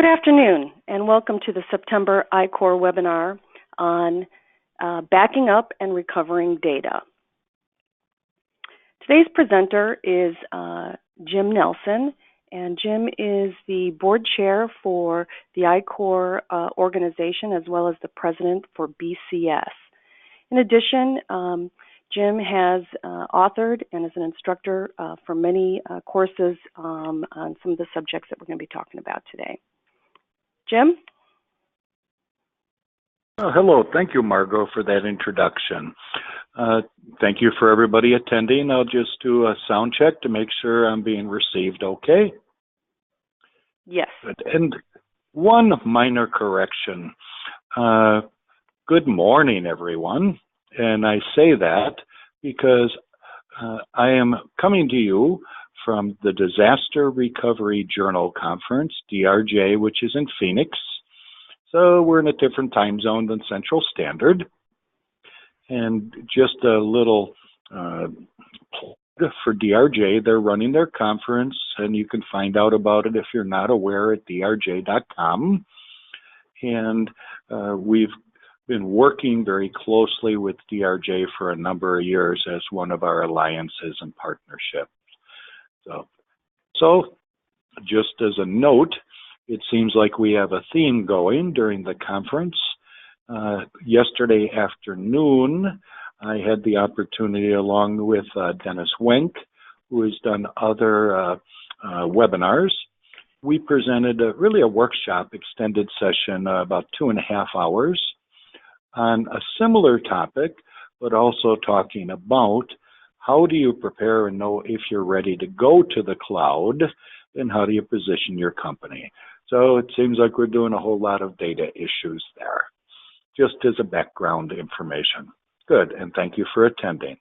Good afternoon, and welcome to the September ICOR webinar on backing up and recovering data. Today's presenter is Jim Nelson, and Jim is the board chair for the ICOR organization as well as the president for BCS. In addition, Jim has authored and is an instructor for many courses on some of the subjects that we're going to be talking about today. Jim? Hello. Thank you, Margot, for that introduction. Thank you for everybody attending. I'll just do a sound check to make sure I'm being received okay. Yes. Good. And one minor correction. Good morning, everyone. And I say that because I am coming to you from the Disaster Recovery Journal Conference, DRJ, which is in Phoenix. So we're in a different time zone than Central Standard. And just a little plug for DRJ, they're running their conference, and you can find out about it if you're not aware at drj.com. And we've been working very closely with DRJ for a number of years as one of our alliances and partnerships. So just as a note, it seems like we have a theme going during the conference. Yesterday afternoon, I had the opportunity, along with Dennis Wenk, who has done other webinars. We presented really a workshop extended session, about 2.5 hours, on a similar topic, but also talking about how do you prepare and know if you're ready to go to the cloud, and how do you position your company? So it seems like we're doing a whole lot of data issues there, just as a background information. Good, and thank you for attending.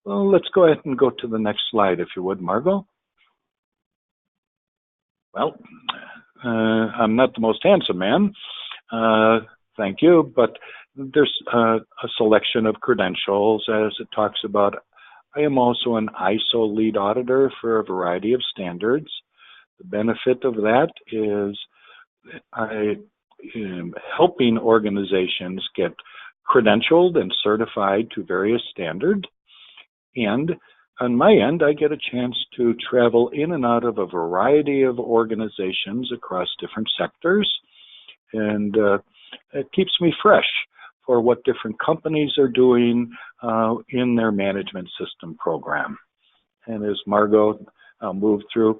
Well, let's go ahead and go to the next slide, if you would, Margot. Well, I'm not the most handsome man, thank you, but there's a selection of credentials as it talks about. I am also an ISO lead auditor for a variety of standards. The benefit of that is I am helping organizations get credentialed and certified to various standards. And on my end, I get a chance to travel in and out of a variety of organizations across different sectors. And it keeps me fresh for what different companies are doing in their management system program. And as Margot moved through,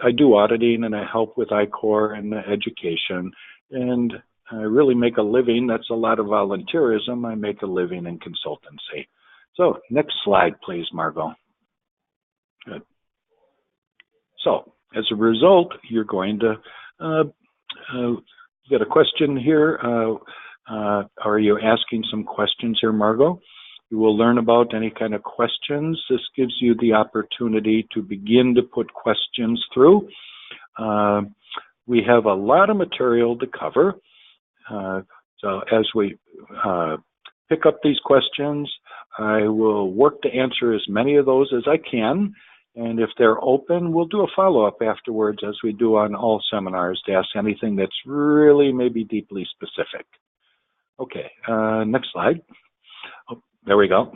I do auditing and I help with ICOR and education, and I really make a living. That's a lot of volunteerism. I make a living in consultancy. So next slide, please, Margot. Good. So as a result, you're going to get a question here. Are you asking some questions here, Margot? You will learn about any kind of questions. This gives you the opportunity to begin to put questions through. We have a lot of material to cover. So as we pick up these questions, I will work to answer as many of those as I can. And if they're open, we'll do a follow-up afterwards, as we do on all seminars, to ask anything that's really maybe deeply specific. Okay, next slide. Oh, there we go.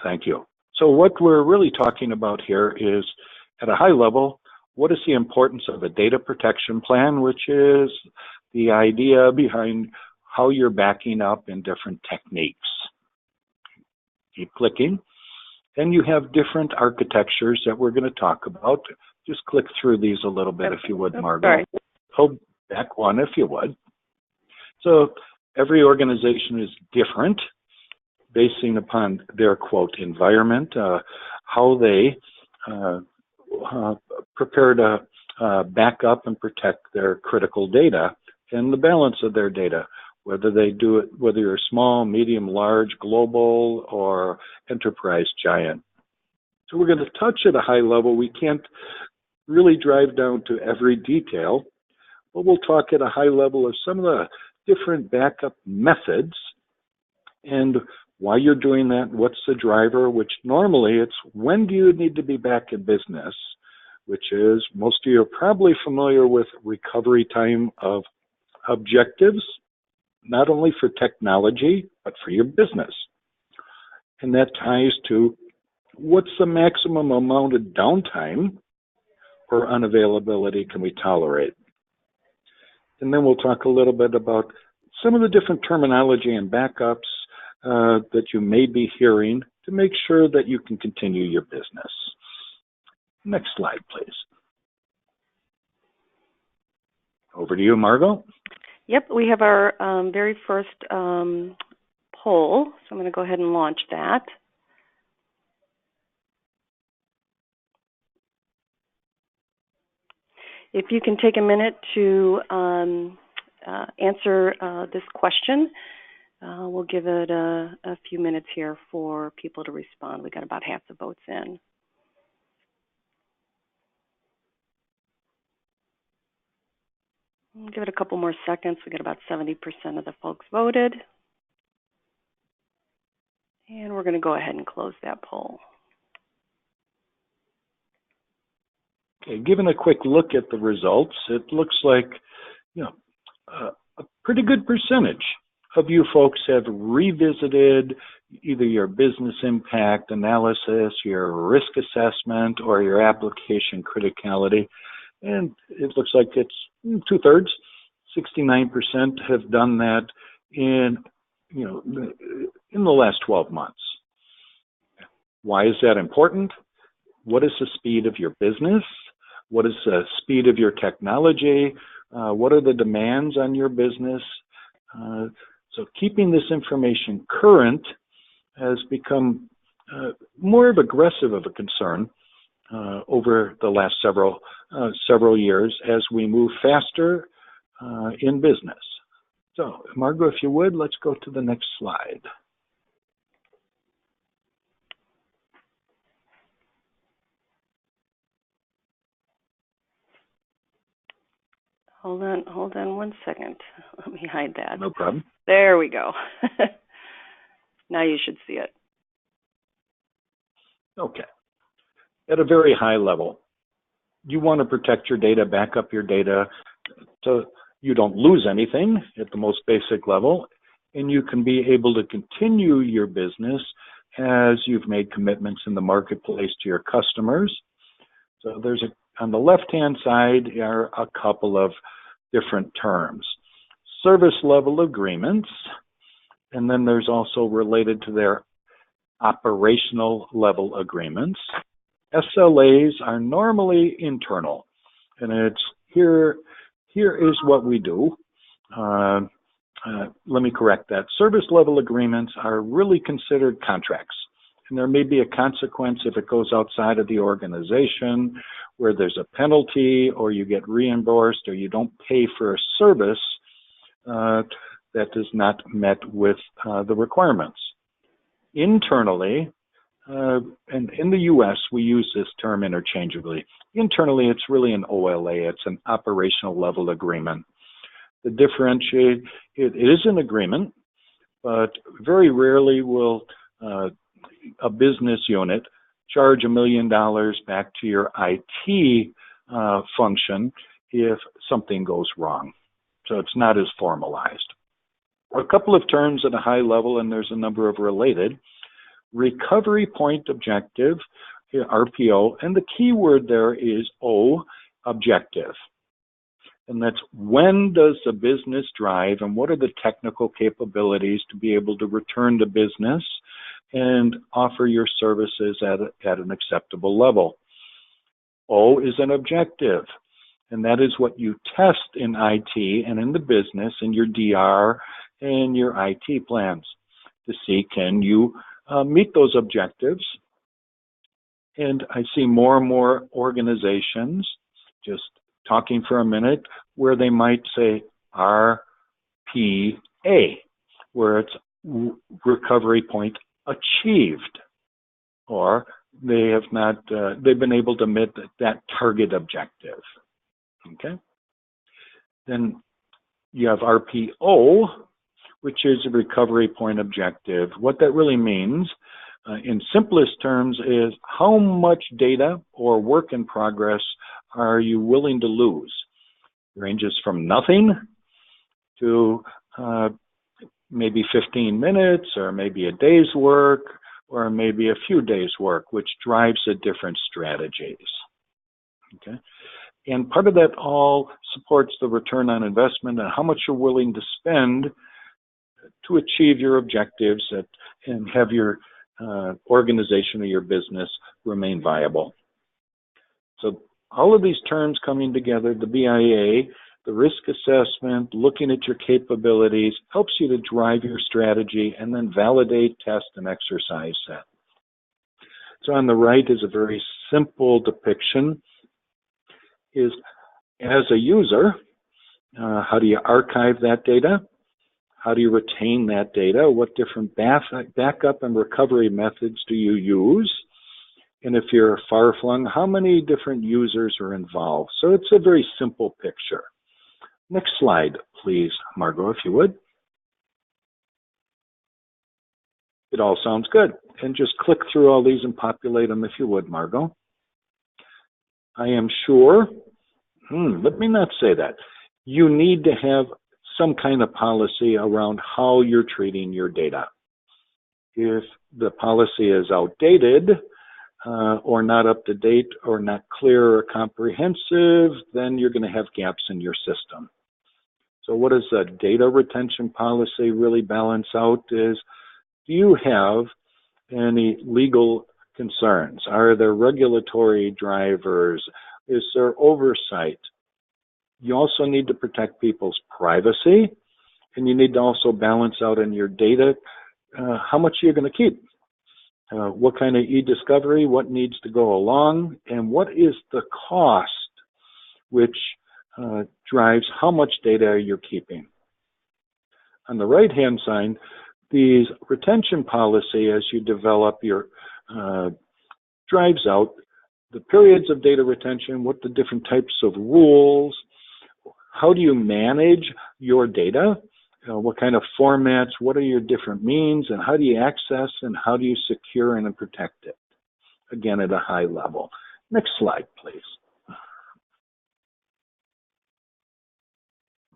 Thank you. So what we're really talking about here is, at a high level, what is the importance of a data protection plan, which is the idea behind how you're backing up in different techniques. Keep clicking. And you have different architectures that we're going to talk about. Just click through these a little bit, if you would, Margot. Sorry. Hold back one, if you would. So every organization is different, basing upon their, quote, environment, how they prepare to back up and protect their critical data and the balance of their data, whether they do it, whether you're small, medium, large, global, or enterprise giant. So we're going to touch at a high level. We can't really drive down to every detail, but we'll talk at a high level of some of the different backup methods and why you're doing that, what's the driver, which normally it's when do you need to be back in business, which is, most of you are probably familiar with recovery time of objectives, not only for technology, but for your business. And that ties to what's the maximum amount of downtime or unavailability can we tolerate? And then we'll talk a little bit about some of the different terminology and backups that you may be hearing to make sure that you can continue your business. Next slide, please. Over to you, Margot. Yep, we have our very first poll, so I'm going to go ahead and launch that. If you can take a minute to answer this question, we'll give it a few minutes here for people to respond. We got about half the votes in. We'll give it a couple more seconds. We got about 70% of the folks voted. And we're going to go ahead and close that poll. Okay, given a quick look at the results, it looks like, a pretty good percentage of you folks have revisited either your business impact analysis, your risk assessment, or your application criticality. And it looks like it's 2/3, 69% have done that in the last 12 months. Why is that important? What is the speed of your business? What is the speed of your technology? What are the demands on your business? So keeping this information current has become more of aggressive of a concern over the last several years as we move faster in business. So, Margot, if you would, let's go to the next slide. Hold on 1 second. Let me hide that. No problem. There we go. Now you should see it. Okay. At a very high level, you want to protect your data, back up your data so you don't lose anything at the most basic level, and you can be able to continue your business as you've made commitments in the marketplace to your customers. So on the left-hand side are a couple of different terms. Service level agreements, and then there's also related to their operational level agreements. SLAs are normally internal, and it's here is what we do. Let me correct that. Service level agreements are really considered contracts. And there may be a consequence if it goes outside of the organization where there's a penalty or you get reimbursed or you don't pay for a service that is not met with the requirements. Internally, and in the U.S., we use this term interchangeably. Internally, it's really an OLA. It's an operational level agreement. The differentiate, it is an agreement, but very rarely will a business unit charge $1 million back to your IT function if something goes wrong. So it's not as formalized. A couple of terms at a high level, and there's a number of related. Recovery point objective, RPO, and the key word there is O, objective. And that's when does the business drive and what are the technical capabilities to be able to return to business and offer your services at an acceptable level. O is an objective, and that is what you test in IT and in the business, in your DR and your IT plans to see can you meet those objectives. And I see more and more organizations, just talking for a minute, where they might say RPA, where it's recovery point achieved, or they have not, they've been able to meet that target objective. Okay. Then you have RPO, which is a recovery point objective. What that really means, in simplest terms is how much data or work in progress are you willing to lose? It ranges from nothing to maybe 15 minutes or maybe a day's work or maybe a few days' work, which drives the different strategies. Okay? And part of that all supports the return on investment and how much you're willing to spend to achieve your objectives and have your organization or your business remain viable. So all of these terms coming together, the BIA, the risk assessment, looking at your capabilities, helps you to drive your strategy and then validate, test, and exercise that. So on the right is a very simple depiction. Is as a user, how do you archive that data? How do you retain that data? What different backup and recovery methods do you use? And if you're far-flung, how many different users are involved? So it's a very simple picture. Next slide, please, Margot, if you would. It all sounds good. And just click through all these and populate them if you would, Margot. I am sure, let me not say that. You need to have some kind of policy around how you're treating your data. If the policy is outdated or not up to date or not clear or comprehensive, then you're going to have gaps in your system. So what does a data retention policy really balance out is, do you have any legal concerns? Are there regulatory drivers? Is there oversight? You also need to protect people's privacy, and you need to also balance out in your data how much you're going to keep. What kind of e-discovery, what needs to go along, and what is the cost which drives how much data you're keeping. On the right-hand side, these retention policy, as you develop your drives out the periods of data retention, what the different types of rules, how do you manage your data, what kind of formats, what are your different means, and how do you access and how do you secure and protect it? Again, at a high level. Next slide, please.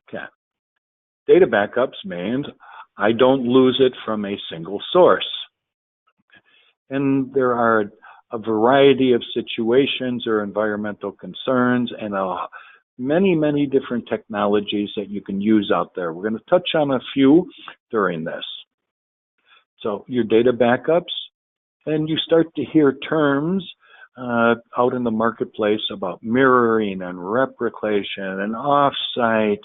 Okay. Data backups means I don't lose it from a single source. And there are a variety of situations or environmental concerns and many, many different technologies that you can use out there. We're going to touch on a few during this. So your data backups, and you start to hear terms out in the marketplace about mirroring and replication and offsite.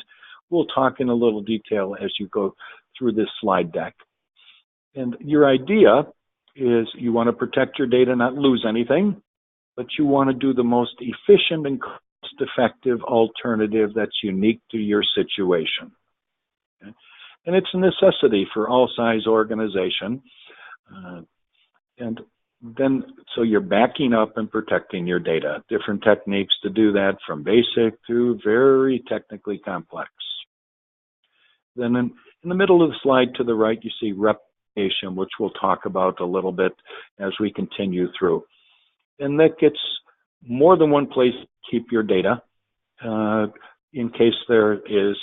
We'll talk in a little detail as you go through this slide deck. And your idea is you want to protect your data, not lose anything, but you want to do the most efficient and cost-effective alternative that's unique to your situation. Okay? And it's a necessity for all size organization. And then, so you're backing up and protecting your data. Different techniques to do that, from basic to very technically complex. Then in the middle of the slide to the right, you see replication, which we'll talk about a little bit as we continue through. And that gets more than one place to keep your data in case there is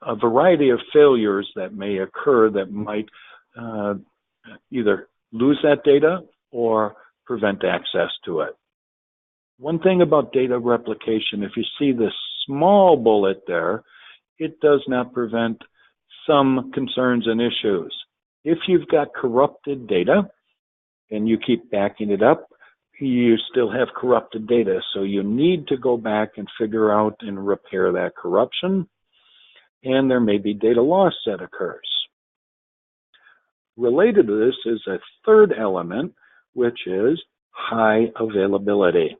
a variety of failures that may occur that might either lose that data or prevent access to it. One thing about data replication, if you see this small bullet there, it does not prevent some concerns and issues. If you've got corrupted data and you keep backing it up, you still have corrupted data. So you need to go back and figure out and repair that corruption. And there may be data loss that occurs. Related to this is a third element, which is high availability.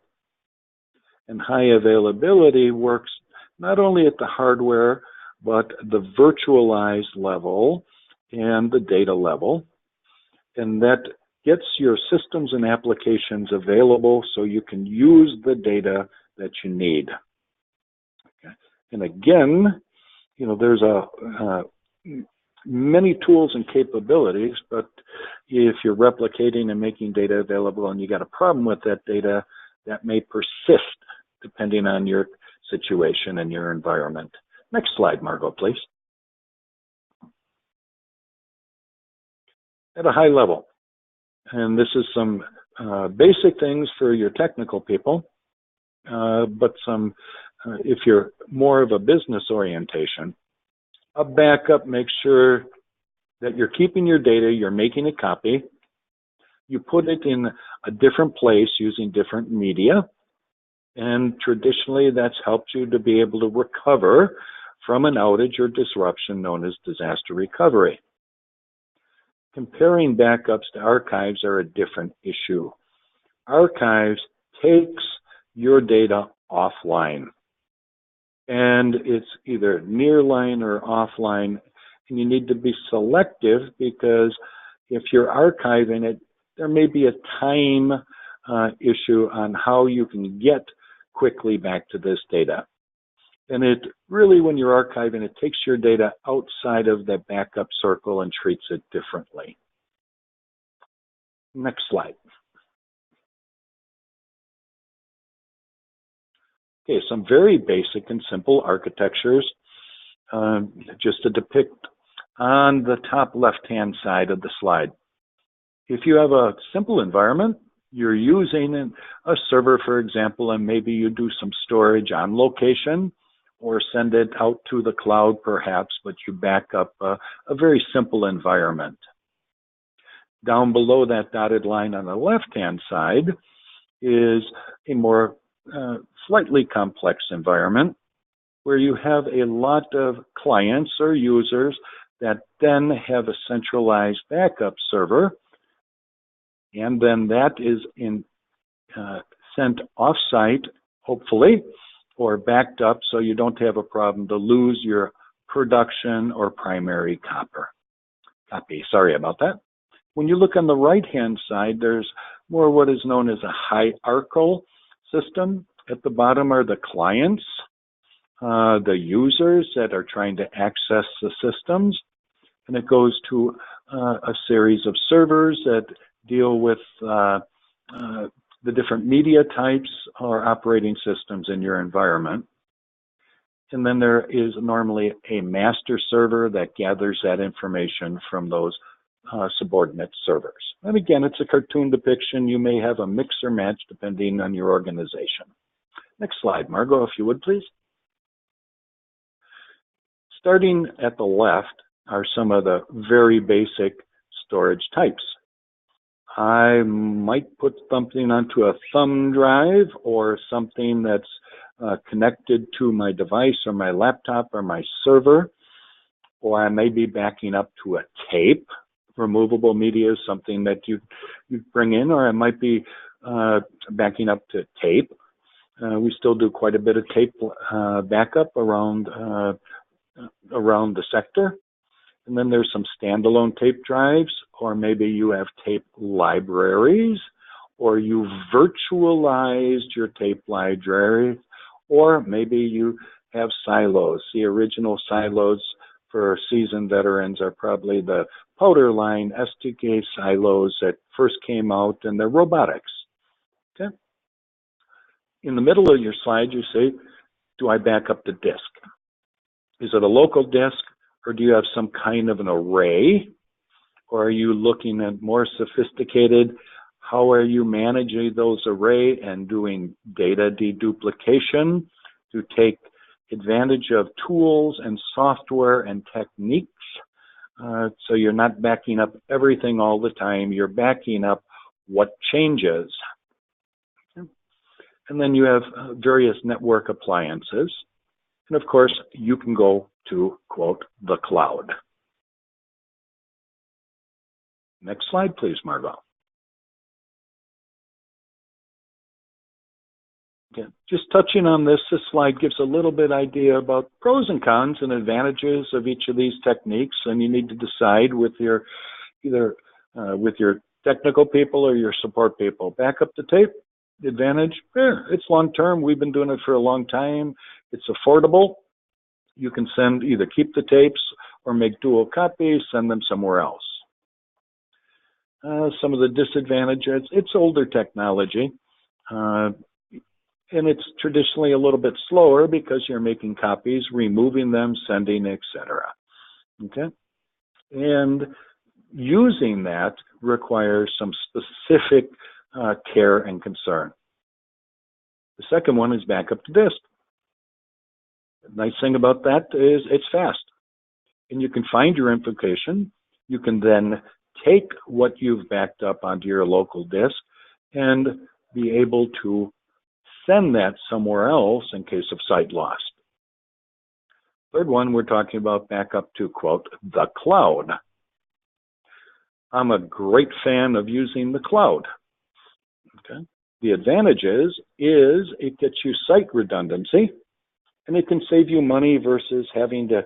And high availability works not only at the hardware, but the virtualized level and the data level. And that gets your systems and applications available so you can use the data that you need. Okay. And again, you know, there's many tools and capabilities, but if you're replicating and making data available and you got a problem with that data, that may persist depending on your situation and your environment. Next slide, Margot, please. At a high level, and this is some basic things for your technical people, but some, if you're more of a business orientation, a backup makes sure that you're keeping your data, you're making a copy, you put it in a different place using different media, and traditionally that's helped you to be able to recover from an outage or disruption known as disaster recovery. Comparing backups to archives are a different issue. Archives takes your data offline, and it's either nearline or offline, and you need to be selective because if you're archiving it, there may be a time issue on how you can get quickly back to this data. And it really, when you're archiving, it takes your data outside of the backup circle and treats it differently. Next slide. Okay, some very basic and simple architectures just to depict on the top left-hand side of the slide. If you have a simple environment, you're using a server, for example, and maybe you do some storage on location or send it out to the cloud perhaps, but you back up a very simple environment. Down below that dotted line on the left-hand side is a more slightly complex environment where you have a lot of clients or users that then have a centralized backup server, and then that is sent off-site, hopefully, or backed up so you don't have a problem to lose your production or primary copy. Sorry about that. When you look on the right-hand side, there's more what is known as a hierarchical system. At the bottom are the clients, the users that are trying to access the systems, and it goes to a series of servers that deal with the different media types or operating systems in your environment. And then there is normally a master server that gathers that information from those subordinate servers. And again, it's a cartoon depiction. You may have a mix or match depending on your organization. Next slide, Margot, if you would, please. Starting at the left are some of the very basic storage types. I might put something onto a thumb drive or something that's connected to my device or my laptop or my server, or I may be backing up to a tape. Removable media is something that you bring in, or I might be backing up to tape. We still do quite a bit of tape backup around the sector. And then there's some standalone tape drives, or maybe you have tape libraries, or you virtualized your tape library, or maybe you have silos. The original silos for seasoned veterans are probably the powder line STK silos that first came out, and they're robotics. Okay. In the middle of your slide, you say, do I back up the disk? Is it a local disk? Or do you have some kind of an array? Or are you looking at more sophisticated, how are you managing those array and doing data deduplication to take advantage of tools and software and techniques? So you're not backing up everything all the time, you're backing up what changes. And then you have various network appliances. And of course, you can go to, quote, the cloud. Next slide, please, Margot. Okay. Just touching on this slide gives a little bit idea about pros and cons and advantages of each of these techniques, and you need to decide with your either with your technical people or your support people. Back up the tape, the advantage, it's long term. We've been doing it for a long time. It's affordable. You can either keep the tapes or make dual copies, send them somewhere else. Some of the disadvantages, it's older technology, and it's traditionally a little bit slower because you're making copies, removing them, sending, etc. Okay? And using that requires some specific care and concern. The second one is backup to disk. The nice thing about that is it's fast. And you can find your implication. You can then take what you've backed up onto your local disk and be able to send that somewhere else in case of site loss. Third one, we're talking about backup to, quote, the cloud. I'm a great fan of using the cloud. Okay. The advantage is it gets you site redundancy, and it can save you money versus having to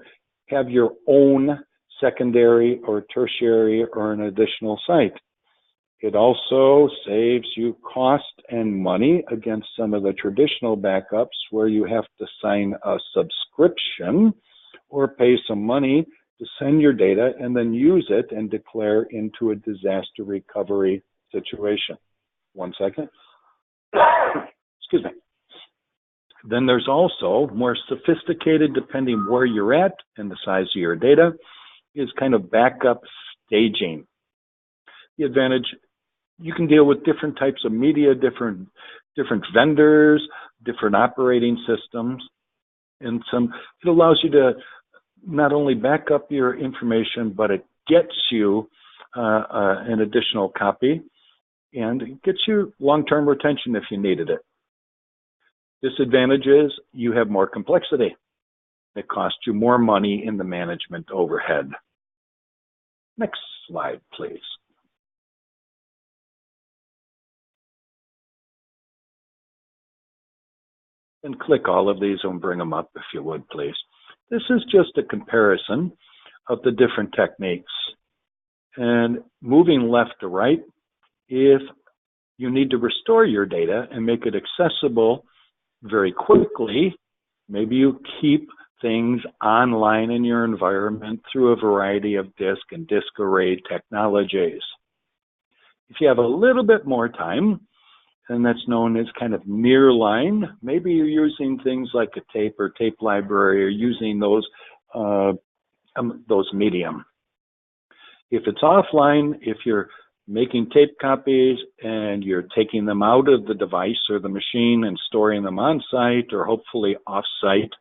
have your own secondary or tertiary or an additional site. It also saves you cost and money against some of the traditional backups where you have to sign a subscription or pay some money to send your data and then use it and declare into a disaster recovery situation. 1 second. Excuse me. Then there's also more sophisticated, depending where you're at and the size of your data, is kind of backup staging. The advantage, you can deal with different types of media, different vendors, different operating systems, and it allows you to not only back up your information, but it gets you an additional copy, and it gets you long-term retention if you needed it. Disadvantage is you have more complexity. It costs you more money in the management overhead. Next slide, please. And click all of these and bring them up if you would, please. This is just a comparison of the different techniques. And moving left to right, if you need to restore your data and make it accessible very quickly, maybe you keep things online in your environment through a variety of disk and disk array technologies. If you have a little bit more time, and that's known as kind of nearline, maybe you're using things like a tape or tape library or using those medium. If it's offline, if you're making tape copies and you're taking them out of the device or the machine and storing them on site or hopefully off site,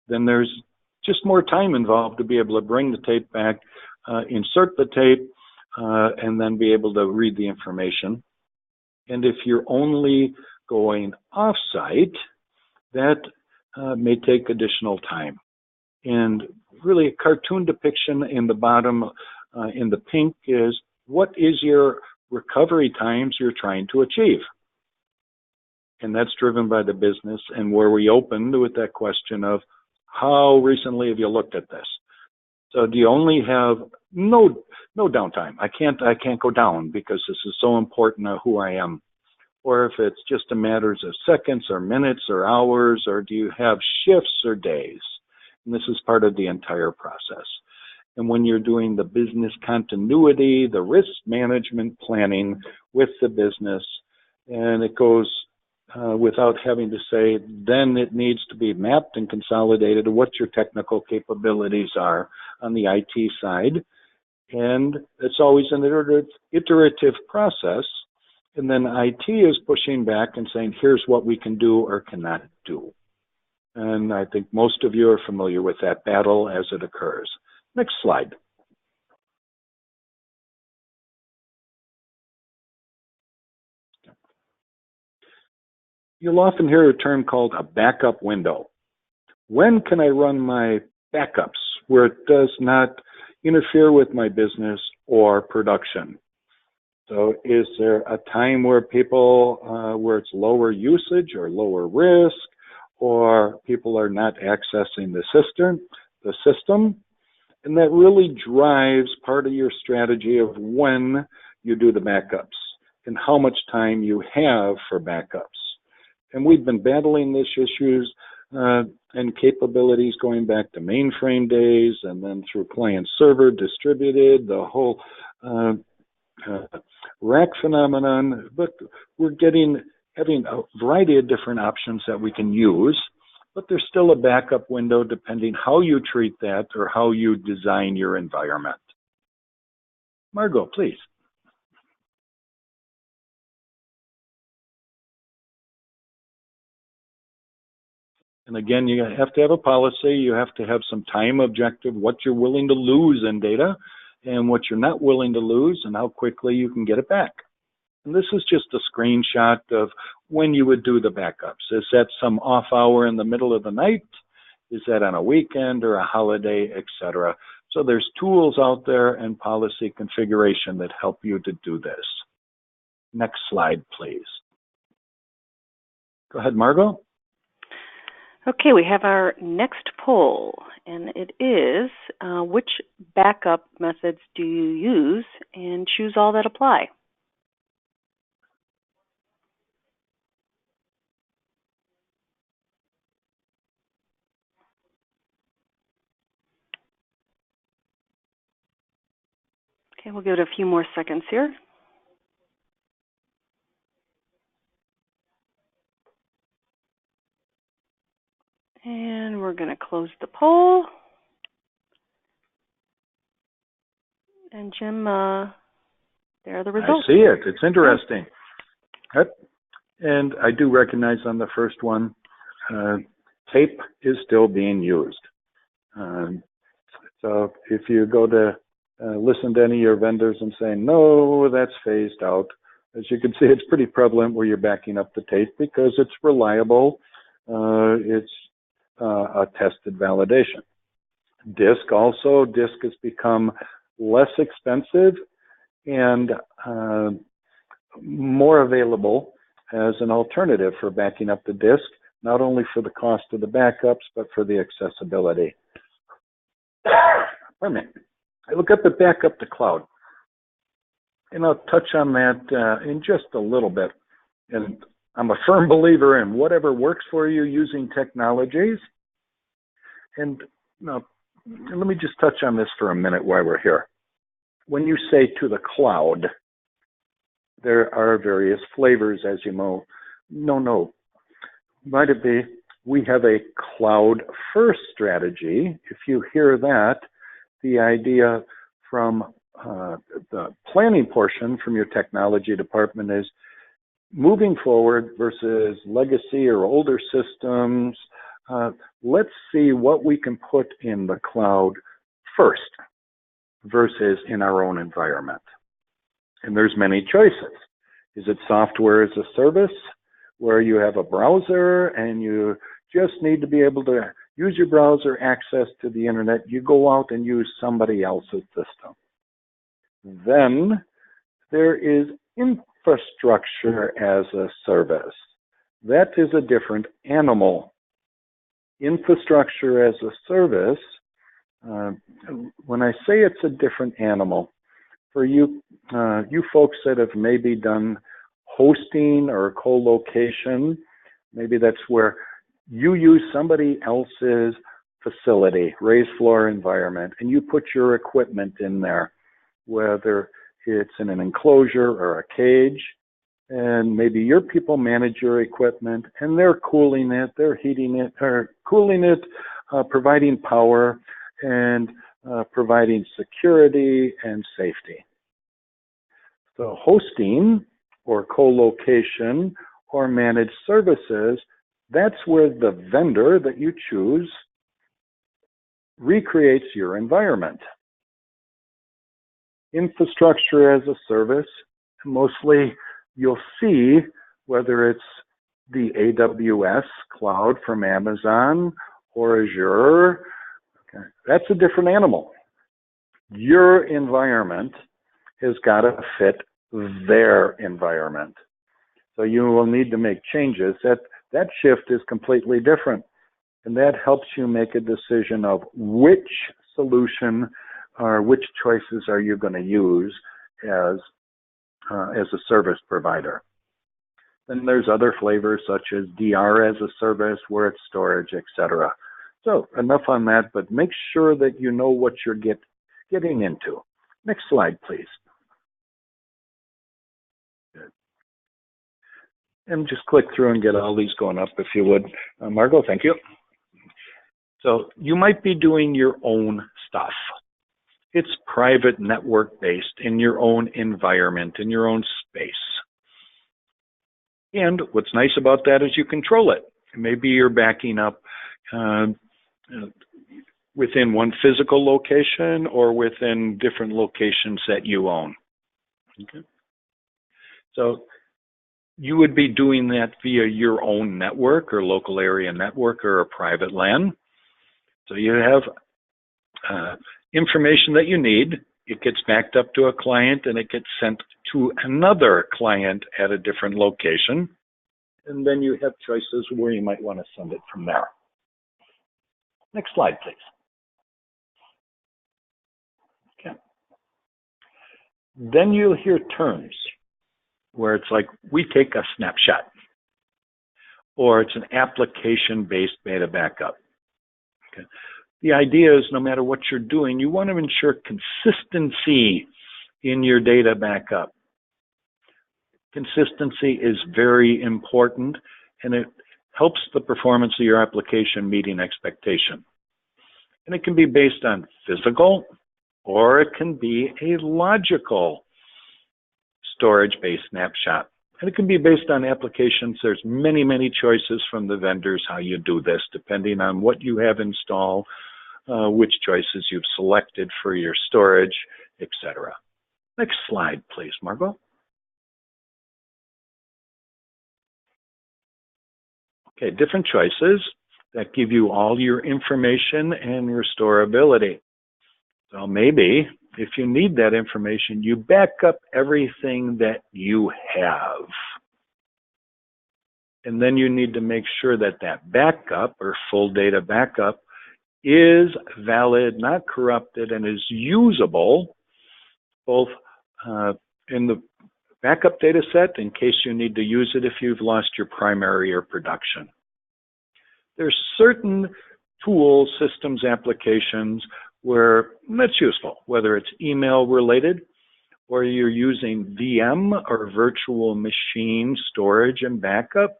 then there's just more time involved to be able to bring the tape back, insert the tape, and then be able to read the information. And if you're only going off site, that may take additional time. And really a cartoon depiction in the bottom in the pink is what is your recovery times you're trying to achieve? And that's driven by the business, and where we opened with that question of how recently have you looked at this? So do you only have no downtime? I can't go down because this is so important to who I am. Or if it's just a matter of seconds or minutes or hours, or do you have shifts or days? And this is part of the entire process. And when you're doing the business continuity, the risk management planning with the business, and it goes without having to say, then it needs to be mapped and consolidated to what your technical capabilities are on the IT side. And it's always an iterative process. And then IT is pushing back and saying, here's what we can do or cannot do. And I think most of you are familiar with that battle as it occurs. Next slide. You'll often hear a term called a backup window. When can I run my backups where it does not interfere with my business or production? So is there a time where where it's lower usage or lower risk, or people are not accessing the system? And that really drives part of your strategy of when you do the backups and how much time you have for backups. And we've been battling these issues and capabilities going back to mainframe days and then through client server distributed, the whole rack phenomenon, but we're having a variety of different options that we can use, but there's still a backup window depending how you treat that or how you design your environment. Margot, please. And again, you have to have a policy. You have to have some time objective, what you're willing to lose in data and what you're not willing to lose and how quickly you can get it back. And this is just a screenshot of when you would do the backups. Is that some off hour in the middle of the night? Is that on a weekend or a holiday, etc.? So there's tools out there and policy configuration that help you to do this. Next slide, please. Go ahead, Margot. Okay, we have our next poll, and it is which backup methods do you use, and choose all that apply. Okay, we'll give it a few more seconds here. And we're going to close the poll. And Jim, there are the results. I see it. It's interesting. Yep. And I do recognize on the first one, tape is still being used. So if you go to listen to any of your vendors and say, no, that's phased out, as you can see, it's pretty prevalent where you're backing up the tape because it's reliable. It's a tested validation. Disk has become less expensive and more available as an alternative for backing up the disk, not only for the cost of the backups, but for the accessibility. Pardon me. I look up at backup to cloud, and I'll touch on that in just a little bit. And I'm a firm believer in whatever works for you using technologies. And let me just touch on this for a minute while we're here. When you say to the cloud, there are various flavors, as you know. No. Might it be we have a cloud-first strategy? If you hear that, the idea from the planning portion from your technology department is moving forward versus legacy or older systems. Let's see what we can put in the cloud first versus in our own environment. And there's many choices. Is it software as a service where you have a browser and you just need to be able to use your browser access to the internet? You go out and use somebody else's system. Then there is infrastructure as a service. That is a different animal. Infrastructure as a service, when I say it's a different animal, for you folks that have maybe done hosting or co-location, maybe that's where you use somebody else's facility, raised floor environment, and you put your equipment in there, whether it's in an enclosure or a cage, and maybe your people manage your equipment and they're cooling it, they're heating it, or cooling it, providing power, and providing security and safety. So hosting or co-location or managed services, that's where the vendor that you choose recreates your environment. Infrastructure as a service, mostly you'll see whether it's the AWS cloud from Amazon or Azure. Okay. That's a different animal. Your environment has got to fit their environment. So you will need to make changes. That shift is completely different. And that helps you make a decision of which solution or which choices are you going to use as a service provider. Then there's other flavors such as DR as a service, where it's storage, etc. So enough on that, but make sure that you know what you're getting into. Next slide, please. And just click through and get all these going up if you would. Margot, thank you. So you might be doing your own stuff. It's private network based in your own environment, in your own space. And what's nice about that is you control it. Maybe you're backing up within one physical location or within different locations that you own. Okay. So you would be doing that via your own network or local area network or a private LAN. So you have information that you need. It gets backed up to a client and it gets sent to another client at a different location. And then you have choices where you might want to send it from there. Next slide, please. Okay. Then you'll hear terms where it's like, we take a snapshot, or it's an application-based data backup. Okay. The idea is no matter what you're doing, you want to ensure consistency in your data backup. Consistency is very important, and it helps the performance of your application meeting expectation. And it can be based on physical, or it can be a logical storage-based snapshot. And it can be based on applications. There's many, many choices from the vendors how you do this, depending on what you have installed, which choices you've selected for your storage, etc. Next slide, please, Margot. Okay, different choices that give you all your information and restorability. So maybe if you need that information, you back up everything that you have. And then you need to make sure that that backup or full data backup is valid, not corrupted, and is usable both in the backup data set in case you need to use it if you've lost your primary or production. There's certain tools, systems, applications where that's useful, whether it's email related or you're using VM or virtual machine storage and backup,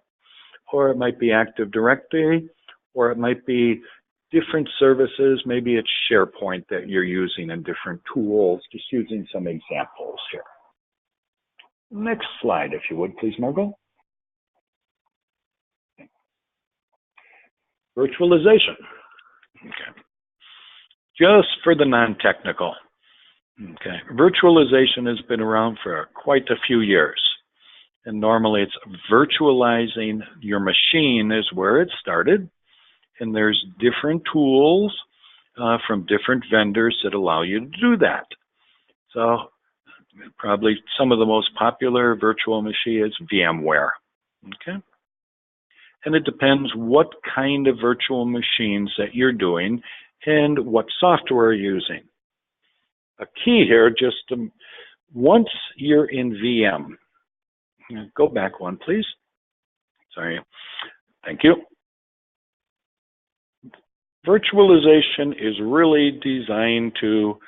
or it might be Active Directory, or it might be different services, maybe it's SharePoint that you're using in different tools, just using some examples here. Next slide, if you would, please, Margot. Virtualization. Okay. Just for the non-technical. Okay. Virtualization has been around for quite a few years. And normally it's virtualizing your machine is where it started. And there's different tools from different vendors that allow you to do that. So probably some of the most popular virtual machine is VMware. Okay. And it depends what kind of virtual machines that you're doing and what software you're using. A key here, just once you're in VM, go back one, please. Sorry. Thank you. Virtualization is really designed to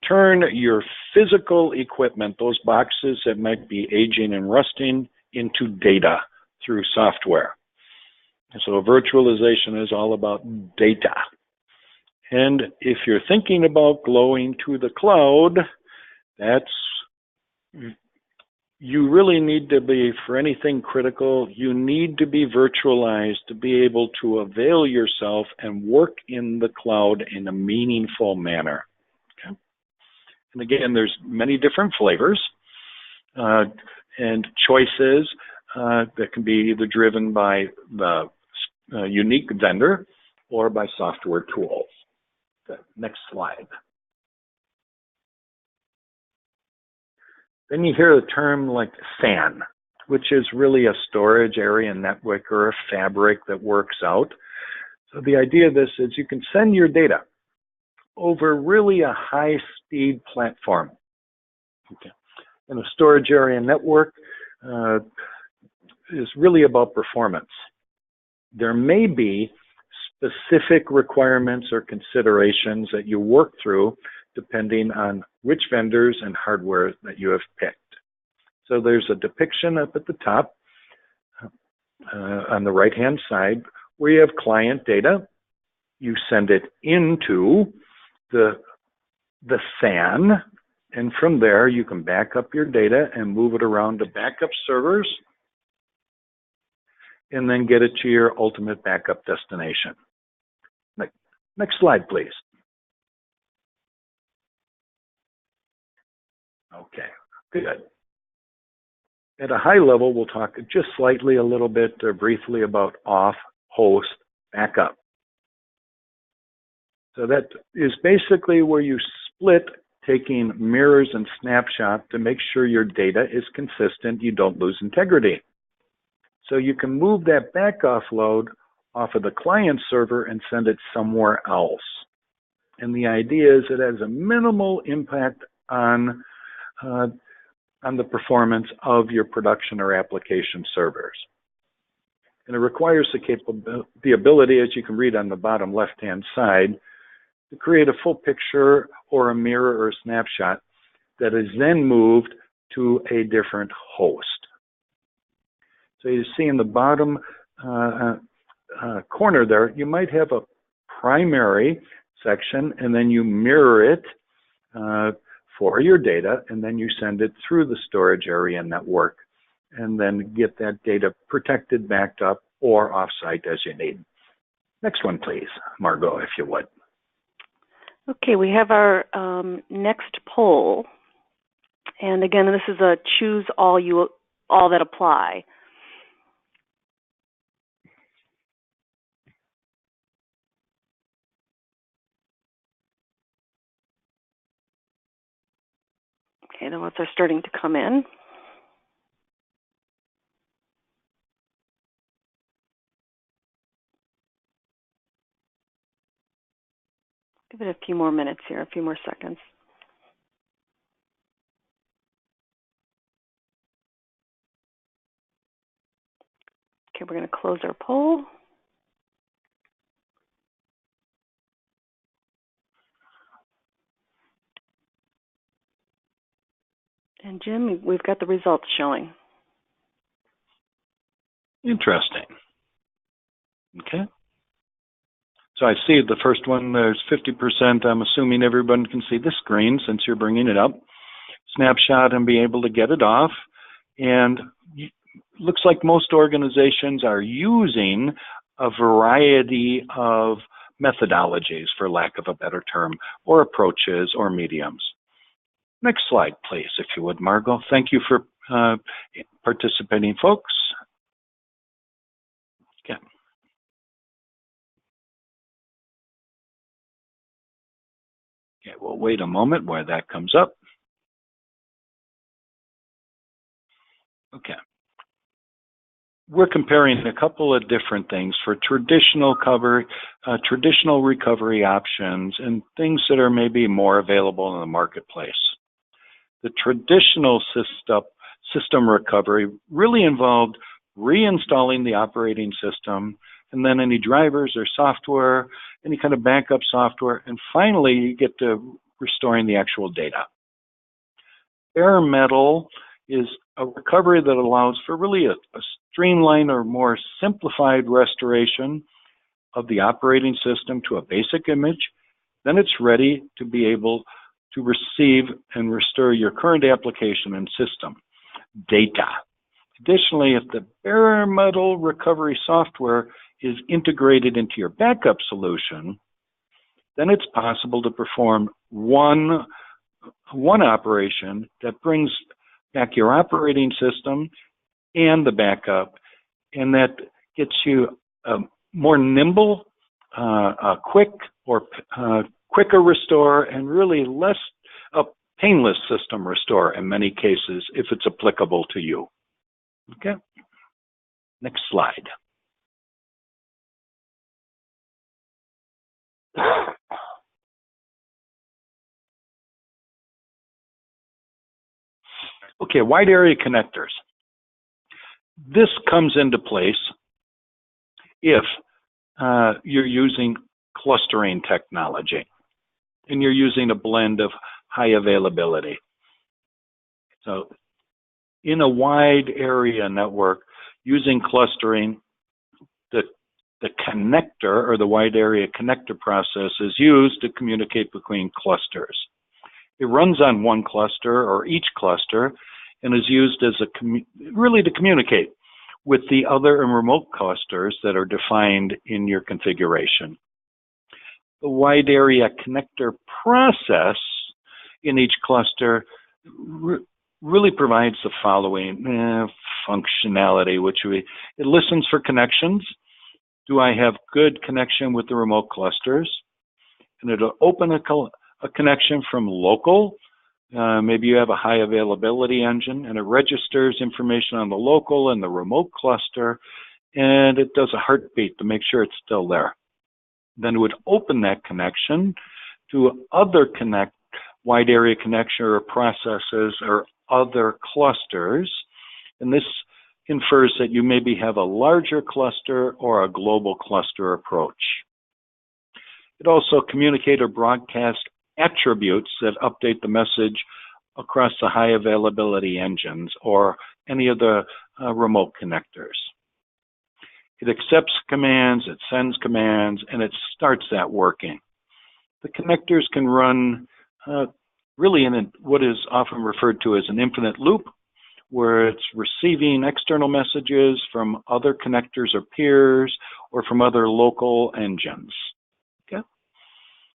turn your physical equipment, those boxes that might be aging and rusting, into data through software. So virtualization is all about data. And if you're thinking about going to the cloud, you really need to be, for anything critical, you need to be virtualized to be able to avail yourself and work in the cloud in a meaningful manner. Okay? And again, there's many different flavors and choices that can be either driven by the unique vendor or by software tools. Okay, next slide. Then you hear the term like SAN, which is really a storage area network or a fabric that works out. So the idea of this is you can send your data over really a high-speed platform. Okay. And a storage area network is really about performance. There may be specific requirements or considerations that you work through depending on which vendors and hardware that you have picked. So there's a depiction up at the top on the right-hand side where you have client data. You send it into the SAN, and from there you can back up your data and move it around to backup servers and then get it to your ultimate backup destination. Next slide, please. Okay, good. At a high level, we'll talk just slightly a little bit or briefly about off-host backup. So that is basically where you split taking mirrors and snapshot to make sure your data is consistent, you don't lose integrity. So you can move that back offload off of the client server and send it somewhere else. And the idea is it has a minimal impact on the performance of your production or application servers. And it requires the ability, as you can read on the bottom left-hand side, to create a full picture or a mirror or a snapshot that is then moved to a different host. So you see in the bottom corner there, you might have a primary section, and then you mirror it for your data, and then you send it through the storage area network, and then get that data protected, backed up, or offsite as you need. Next one, please, Margot, if you would. Okay, we have our next poll, and again, this is a choose all that apply. Okay, the votes are starting to come in. Give it a few more minutes here, a few more seconds. Okay, we're going to close our poll. And Jim, we've got the results showing. Interesting. Okay. So I see the first one, there's 50%. I'm assuming everyone can see the screen since you're bringing it up. Snapshot and be able to get it off. And looks like most organizations are using a variety of methodologies, for lack of a better term, or approaches or mediums. Next slide, please, if you would, Margot. Thank you for participating, folks. Okay. Okay, we'll wait a moment while that comes up. Okay. We're comparing a couple of different things for traditional recovery options and things that are maybe more available in the marketplace. The traditional system recovery really involved reinstalling the operating system, and then any drivers or software, any kind of backup software, and finally you get to restoring the actual data. Bare metal is a recovery that allows for really a streamlined or more simplified restoration of the operating system to a basic image. Then it's ready to be able to receive and restore your current application and system data. Additionally, if the bare metal recovery software is integrated into your backup solution, then it's possible to perform one operation that brings back your operating system and the backup, and that gets you a more nimble, quicker restore, and really less a painless system restore in many cases if it's applicable to you. Okay, next slide. Okay, wide area connectors. This comes into place if you're using clustering technology and you're using a blend of high availability. So In a wide area network, using clustering, the connector or the wide area connector process is used to communicate between clusters. It runs on one cluster or each cluster and is used as really to communicate with the other and remote clusters that are defined in your configuration. The wide area connector process in each cluster really provides the following functionality, it listens for connections. Do I have good connection with the remote clusters? And it'll open a connection from local. Maybe you have a high availability engine, and it registers information on the local and the remote cluster, and it does a heartbeat to make sure it's still there. Then it would open that connection to other wide area connection or processes or other clusters, and this infers that you maybe have a larger cluster or a global cluster approach. It also communicates or broadcasts attributes that update the message across the high availability engines or any of the remote connectors. It accepts commands, it sends commands, and it starts that working. The connectors can run really in what is often referred to as an infinite loop, where it's receiving external messages from other connectors or peers or from other local engines. Okay?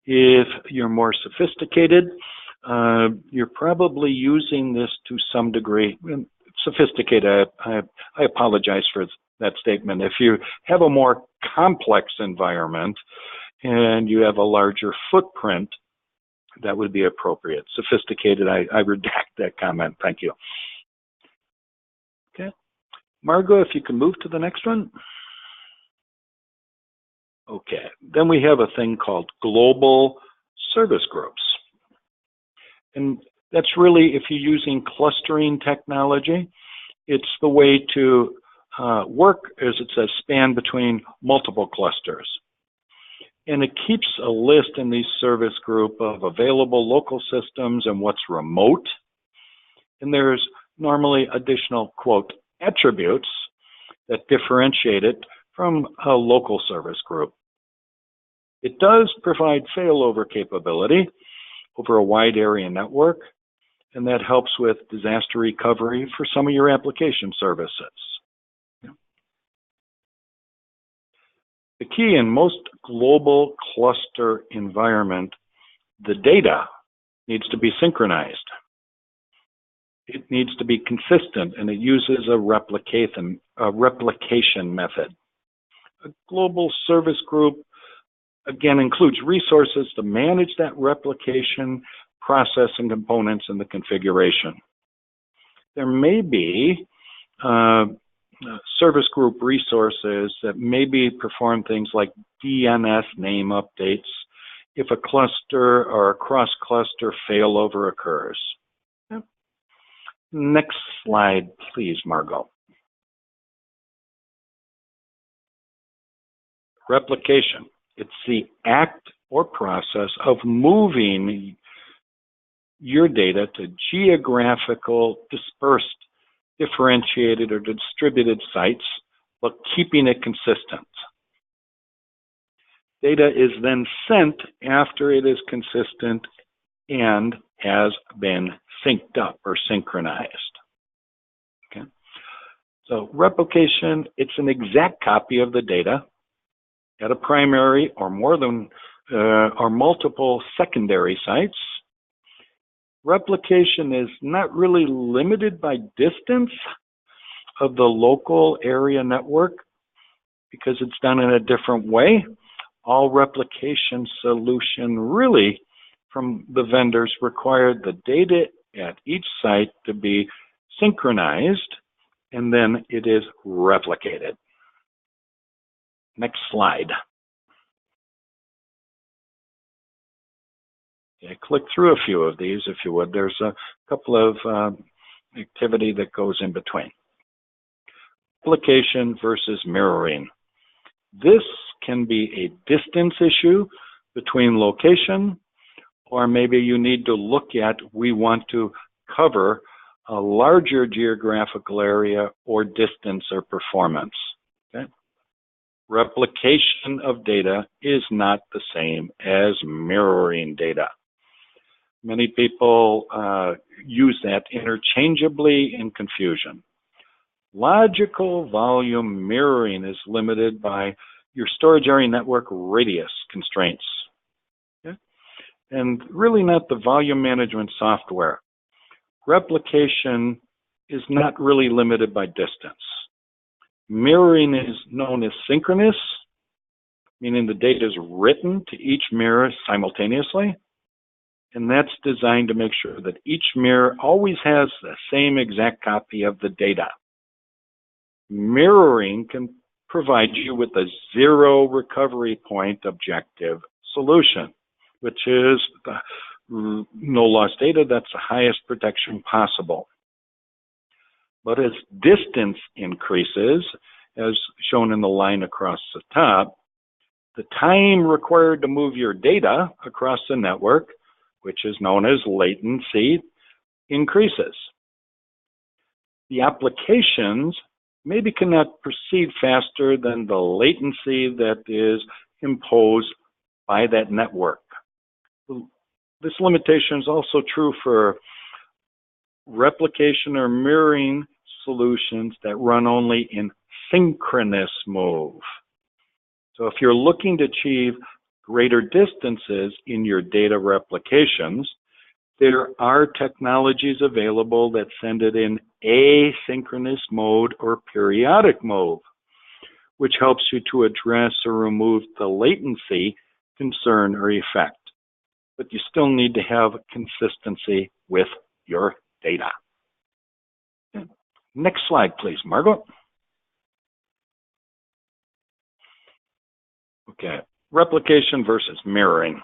If you're more sophisticated, you're probably using this to some degree. Sophisticated, I apologize for that statement. If you have a more complex environment and you have a larger footprint, that would be appropriate. Sophisticated, I redact that comment. Thank you. Okay. Margot, if you can move to the next one. Okay. Then we have a thing called global service groups. And that's really, if you're using clustering technology, it's the way to work, as it says, span between multiple clusters. And it keeps a list in these service group of available local systems and what's remote. And there's normally additional, quote, attributes that differentiate it from a local service group. It does provide failover capability over a wide area network, and that helps with disaster recovery for some of your application services. The key in most global cluster environment, the data needs to be synchronized. It needs to be consistent, and it uses a replication method. A global service group, again, includes resources to manage that replication process and components in the configuration. There may be service group resources that maybe perform things like DNS name updates if a cluster or a cross-cluster failover occurs. Yep. Next slide, please, Margot. Replication. It's the act or process of moving your data to geographical, dispersed, differentiated, or distributed sites, but keeping it consistent. Data is then sent after it is consistent and has been synced up or synchronized. Okay. So replication, it's an exact copy of the data at a primary or more than or multiple secondary sites. Replication is not really limited by distance of the local area network because it's done in a different way. All replication solution really from the vendors require the data at each site to be synchronized, and then it is replicated. Next slide. Okay, click through a few of these if you would. There's a couple of activity that goes in between. Replication versus mirroring. This can be a distance issue between location, or maybe you need to look at, we want to cover a larger geographical area, or distance or performance. Okay? Replication of data is not the same as mirroring data. Many people use that interchangeably in confusion. Logical volume mirroring is limited by your storage area network radius constraints, okay? And really not the volume management software. Replication is not really limited by distance. Mirroring is known as synchronous, meaning the data is written to each mirror simultaneously, and that's designed to make sure that each mirror always has the same exact copy of the data. Mirroring can provide you with a zero recovery point objective solution, which is the no loss data, that's the highest protection possible. But as distance increases, as shown in the line across the top, the time required to move your data across the network, which is known as latency, increases. The applications maybe cannot proceed faster than the latency that is imposed by that network. This limitation is also true for replication or mirroring solutions that run only in synchronous mode. So if you're looking to achieve greater distances in your data replications, there are technologies available that send it in asynchronous mode or periodic mode, which helps you to address or remove the latency concern or effect. But you still need to have consistency with your data. Next slide, please, Margot. Okay, replication versus mirroring.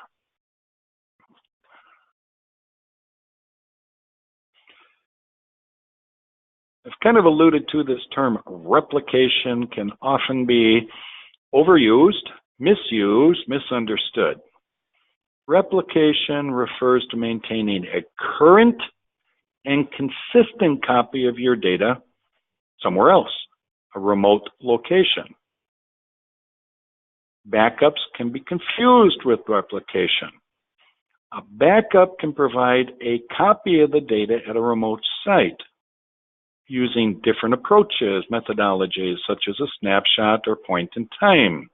I've kind of alluded to this term. Replication can often be overused, misused, misunderstood. Replication refers to maintaining a current and consistent copy of your data somewhere else, a remote location. Backups can be confused with replication. A backup can provide a copy of the data at a remote site using different approaches, methodologies such as a snapshot or point in time.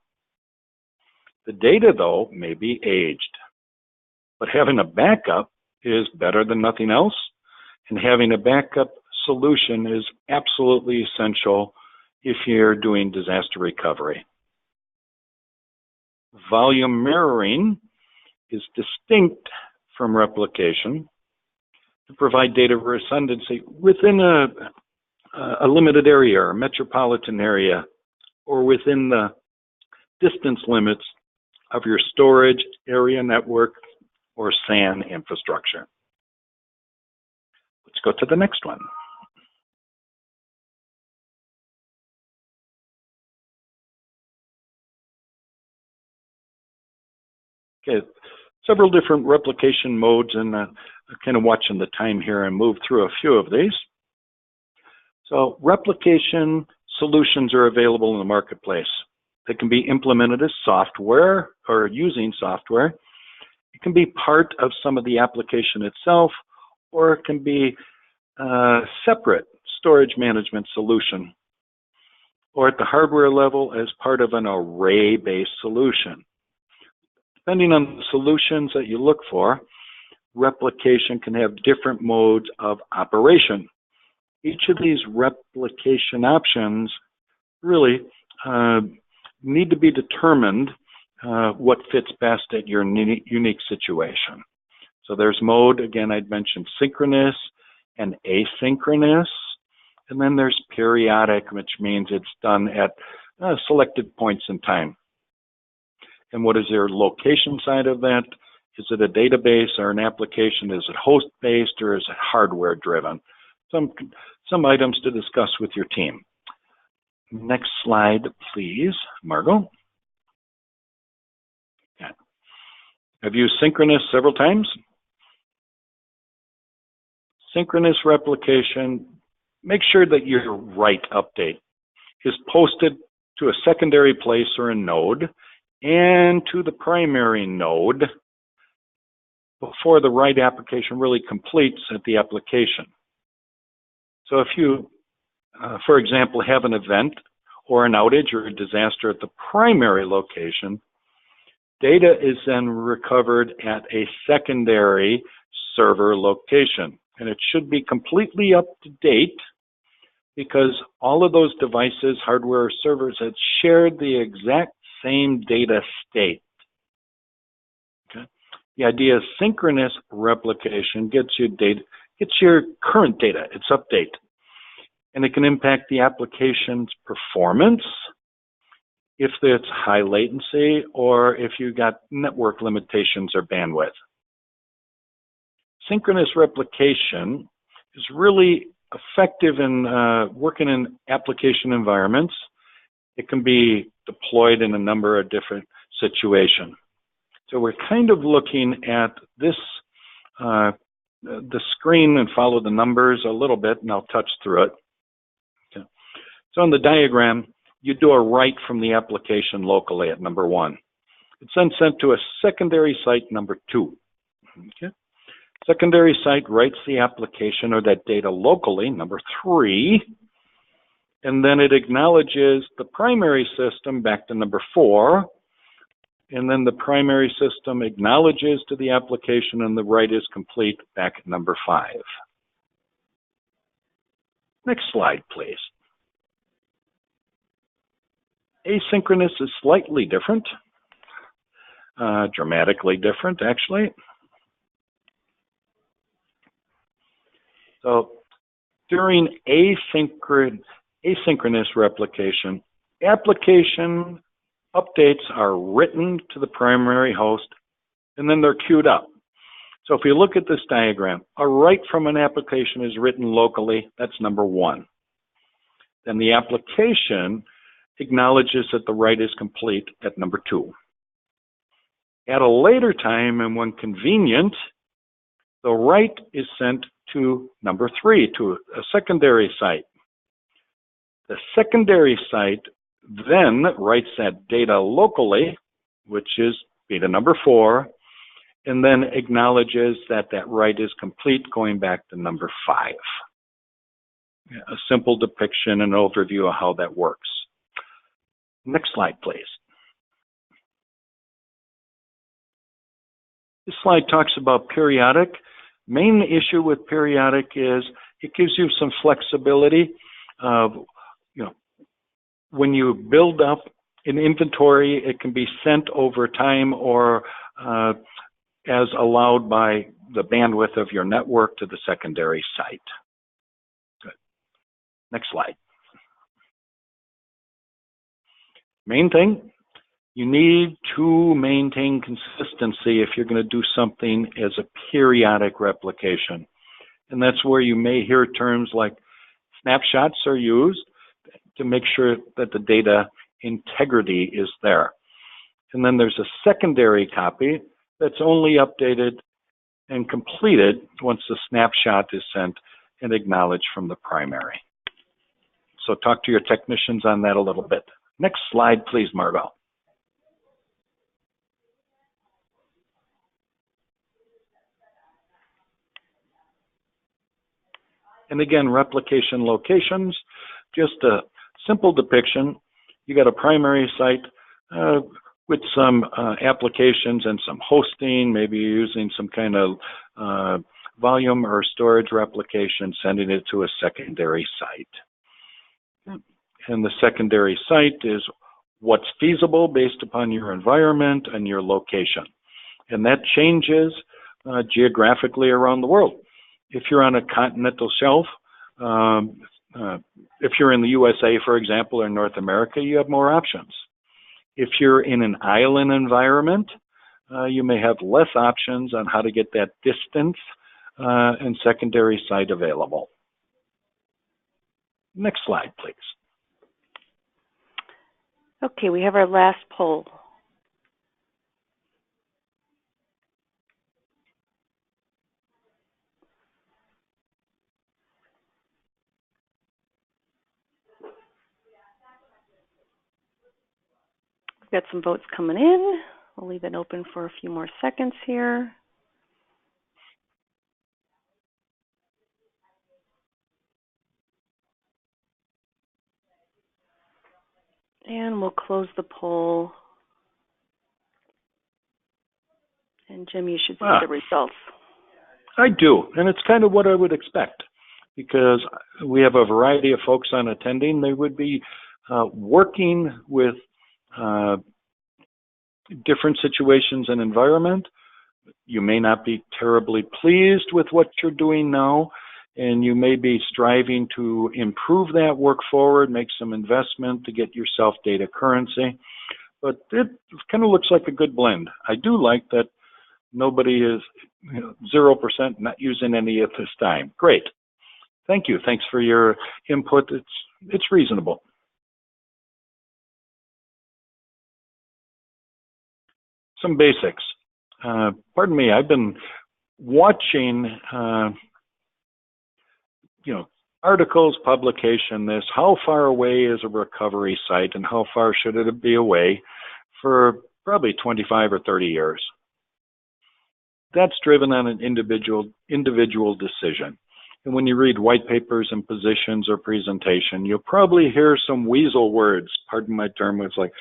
The data, though, may be aged. But having a backup is better than nothing else, and having a backup solution is absolutely essential if you're doing disaster recovery. Volume mirroring is distinct from replication to provide data redundancy within a limited area or metropolitan area, or within the distance limits of your storage area network or SAN infrastructure. Let's go to the next one. Okay, several different replication modes, and kind of watching the time here and move through a few of these. So replication solutions are available in the marketplace. They can be implemented as software or using software. It can be part of some of the application itself, or it can be a separate storage management solution, or at the hardware level as part of an array-based solution. Depending on the solutions that you look for, replication can have different modes of operation. Each of these replication options really need to be determined what fits best at your unique situation. So there's mode, again, I'd mentioned synchronous and asynchronous, and then there's periodic, which means it's done at selected points in time. And what is their location side of that? Is it a database or an application? Is it host-based or is it hardware-driven? Some items to discuss with your team. Next slide, please, Margot. Okay. I've used synchronous several times. synchronous replication, make sure that your write update is posted to a secondary place or a node and to the primary node before the write application really completes at the application. So if you, for example, have an event or an outage or a disaster at the primary location, data is then recovered at a secondary server location. And it should be completely up to date because all of those devices, hardware, or servers have shared the exact same data state. Okay? The idea of synchronous replication gets you data, gets your current data, its update. And it can impact the application's performance if it's high latency or if you got network limitations or bandwidth. Synchronous replication is really effective in working in application environments. It can be deployed in a number of different situations. So we're kind of looking at this, the screen, and follow the numbers a little bit, and I'll touch through it. Okay. So in the diagram, you do a write from the application locally at number 1. It's then sent to a secondary site, number 2. Okay. Secondary site writes the application or that data locally, number 3, and then it acknowledges the primary system back to number 4, and then the primary system acknowledges to the application and the write is complete back at number 5. Next slide, please. Asynchronous is slightly different, dramatically different, actually. So during asynchronous replication, application updates are written to the primary host and then they're queued up. So if you look at this diagram, a write from an application is written locally, that's number 1. Then the application acknowledges that the write is complete at number 2. At a later time and when convenient, the write is sent to number 3, to a secondary site. The secondary site then writes that data locally, which is beta number 4, and then acknowledges that that write is complete going back to number 5. A simple depiction and overview of how that works. Next slide, please. This slide talks about periodic. Main issue with periodic is it gives you some flexibility of, when you build up an inventory, it can be sent over time or as allowed by the bandwidth of your network to the secondary site. Good. Next slide. Main thing, you need to maintain consistency if you're going to do something as a periodic replication. And that's where you may hear terms like snapshots are used to make sure that the data integrity is there. And then there's a secondary copy that's only updated and completed once the snapshot is sent and acknowledged from the primary. So talk to your technicians on that a little bit. Next slide, please, Margot. And again, replication locations, just a simple depiction. You got a primary site with some applications and some hosting, maybe you're using some kind of volume or storage replication, sending it to a secondary site. And the secondary site is what's feasible based upon your environment and your location. And that changes geographically around the world. If you're on a continental shelf, if you're in the USA, for example, or North America, you have more options. If you're in an island environment, you may have less options on how to get that distance and secondary site available. Next slide, please. Okay, we have our last poll. We've got some votes coming in. We'll leave it open for a few more seconds here. And we'll close the poll. And Jim, you should see the results. I do, and it's kind of what I would expect, because we have a variety of folks on attending. They would be working with different situations and environment. You may not be terribly pleased with what you're doing now, and you may be striving to improve that work forward, make some investment to get yourself data currency. But it kind of looks like a good blend. I do like that nobody is 0% not using any at this time. Great. Thank you. Thanks for your input. It's reasonable. Some basics. Pardon me, I've been watching articles, publication, how far away is a recovery site and how far should it be away for probably 25 or 30 years. That's driven on an individual decision. And when you read white papers and positions or presentation, you'll probably hear some weasel words, pardon my term, it's like,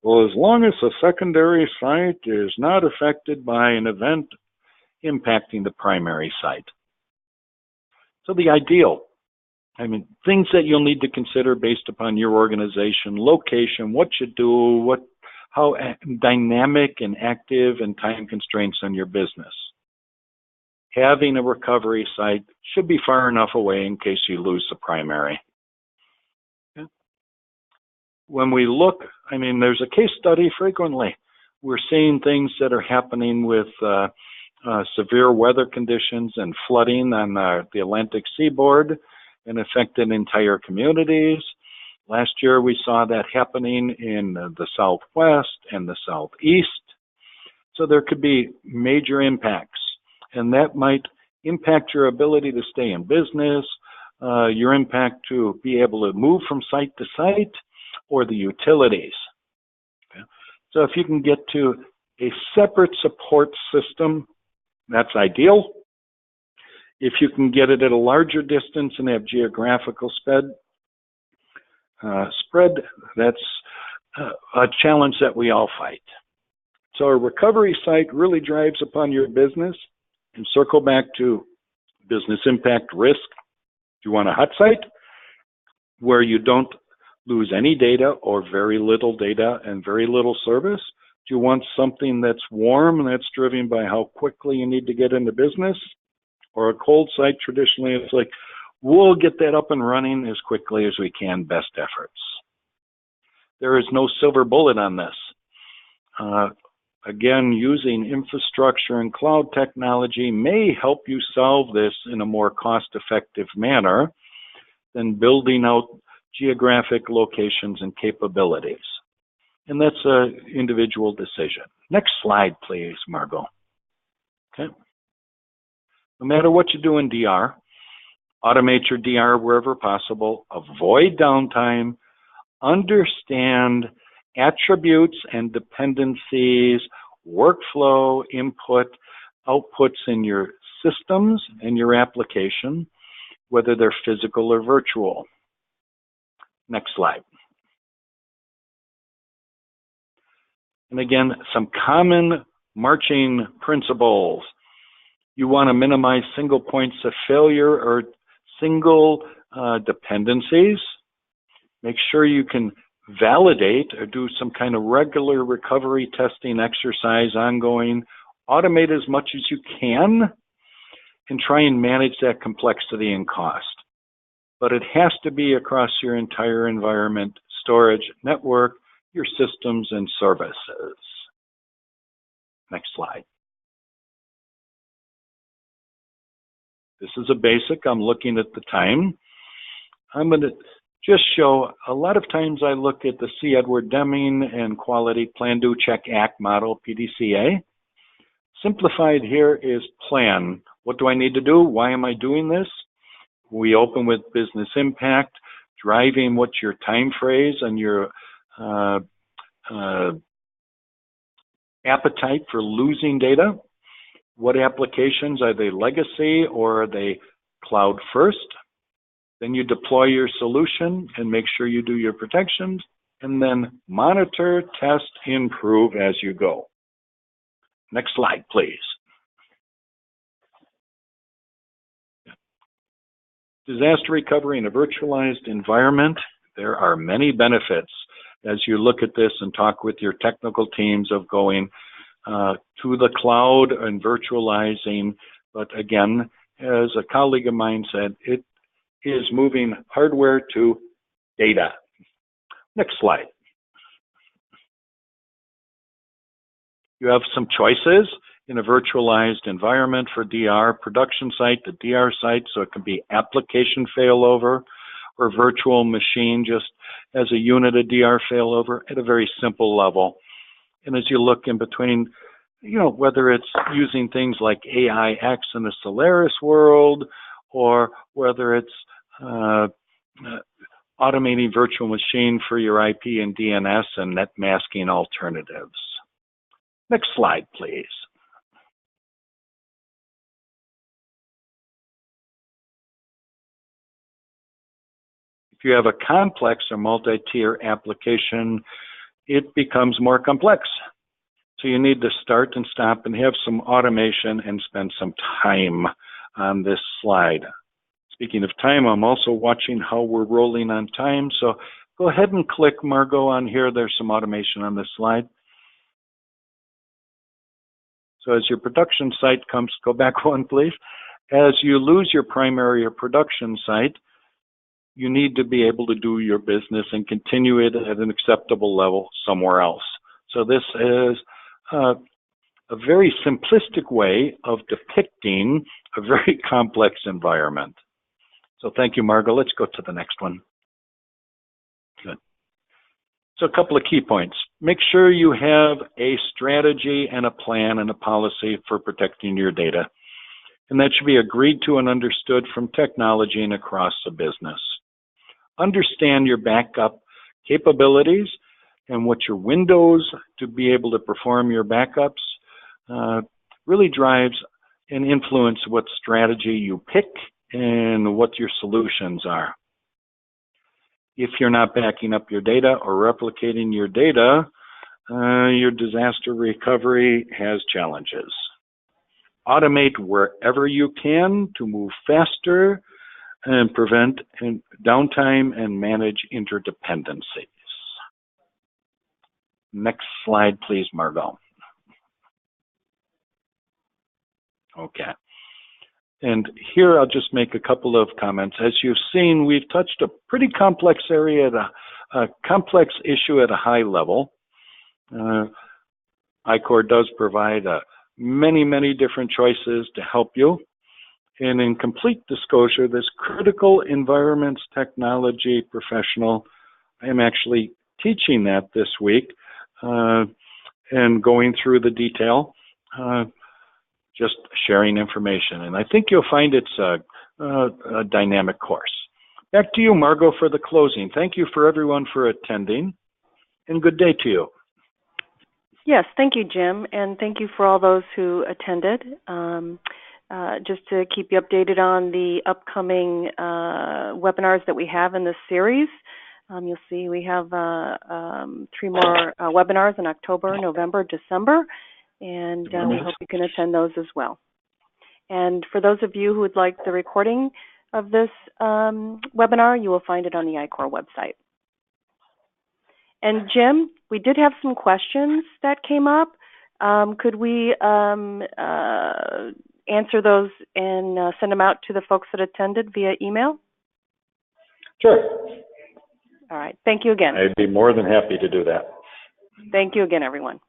well, as long as the secondary site is not affected by an event impacting the primary site. So the ideal, things that you'll need to consider based upon your organization, location, what you do, how dynamic and active and time constraints on your business. Having a recovery site should be far enough away in case you lose the primary. Okay. When we look, there's a case study frequently. We're seeing things that are happening with severe weather conditions and flooding on the Atlantic seaboard and affected entire communities. Last year we saw that happening in the Southwest and the Southeast. So there could be major impacts, and that might impact your ability to stay in business, your impact to be able to move from site to site, or the utilities. Okay. So if you can get to a separate support system, that's ideal. If you can get it at a larger distance and have geographical spread, that's a challenge that we all fight. So a recovery site really drives upon your business. And circle back to business impact risk. Do you want a hot site where you don't lose any data or very little data and very little service? Do you want something that's warm and that's driven by how quickly you need to get into business? Or a cold site, traditionally, it's like, we'll get that up and running as quickly as we can, best efforts. There is no silver bullet on this. Again, using infrastructure and cloud technology may help you solve this in a more cost-effective manner than building out geographic locations and capabilities. And that's an individual decision. Next slide, please, Margot. Okay. No matter what you do in DR, automate your DR wherever possible, avoid downtime, understand attributes and dependencies, workflow, input, outputs in your systems and your application, whether they're physical or virtual. Next slide. And again, some common marching principles. You want to minimize single points of failure or single dependencies. Make sure you can validate or do some kind of regular recovery testing exercise ongoing. Automate as much as you can and try and manage that complexity and cost. But it has to be across your entire environment, storage, network, your systems, and services. Next slide. This is a basic. I'm looking at the time. I'm going to just show, a lot of times I look at the C. Edward Deming and Quality Plan, Do, Check, Act model, PDCA. Simplified here is plan. What do I need to do? Why am I doing this? We open with business impact, driving what's your time phrase and your appetite for losing data. What applications, are they legacy or are they cloud first? Then you deploy your solution and make sure you do your protections, and then monitor, test, improve as you go. Next slide, please. Disaster recovery in a virtualized environment. There are many benefits as you look at this and talk with your technical teams of going to the cloud and virtualizing. But again, as a colleague of mine said, it is moving hardware to data. Next slide. You have some choices in a virtualized environment for DR, production site to DR site, so it can be application failover or virtual machine just as a unit of DR failover at a very simple level. And as you look in between, you know, whether it's using things like AIX in the Solaris world, or whether it's automating virtual machine for your IP and DNS and net masking alternatives. Next slide, please. If you have a complex or multi-tier application, it becomes more complex. So you need to start and stop and have some automation and spend some time on this slide. Speaking of time, I'm also watching how we're rolling on time. So go ahead and click Margot on here. There's some automation on this slide. So as your production site comes, go back one, please. As you lose your primary or production site, you need to be able to do your business and continue it at an acceptable level somewhere else. So this is a very simplistic way of depicting a very complex environment. So thank you, Margot. Let's go to the next one. Good. So a couple of key points. Make sure you have a strategy and a plan and a policy for protecting your data. And that should be agreed to and understood from technology and across the business. Understand your backup capabilities and what your windows to be able to perform your backups really drives and influence what strategy you pick and what your solutions are. If you're not backing up your data or replicating your data, your disaster recovery has challenges. Automate wherever you can to move faster and prevent downtime and manage interdependencies. Next slide, please, Margot. Okay. And here I'll just make a couple of comments. As you've seen, we've touched a pretty complex area, a complex issue at a high level. ICOR does provide many, many different choices to help you. And in complete disclosure, this critical environments technology professional, I am actually teaching that this week and going through the detail. Just sharing information. And I think you'll find it's a dynamic course. Back to you, Margot, for the closing. Thank you for everyone for attending, and good day to you. Yes, thank you, Jim, and thank you for all those who attended. Just to keep you updated on the upcoming webinars that we have in this series, you'll see we have 3 more webinars in October, November, December. And we hope you can attend those as well. And for those of you who would like the recording of this webinar, you will find it on the ICOR website. And Jim, we did have some questions that came up. Could we answer those and send them out to the folks that attended via email? Sure. All right. Thank you again. I'd be more than happy to do that. Thank you again, everyone.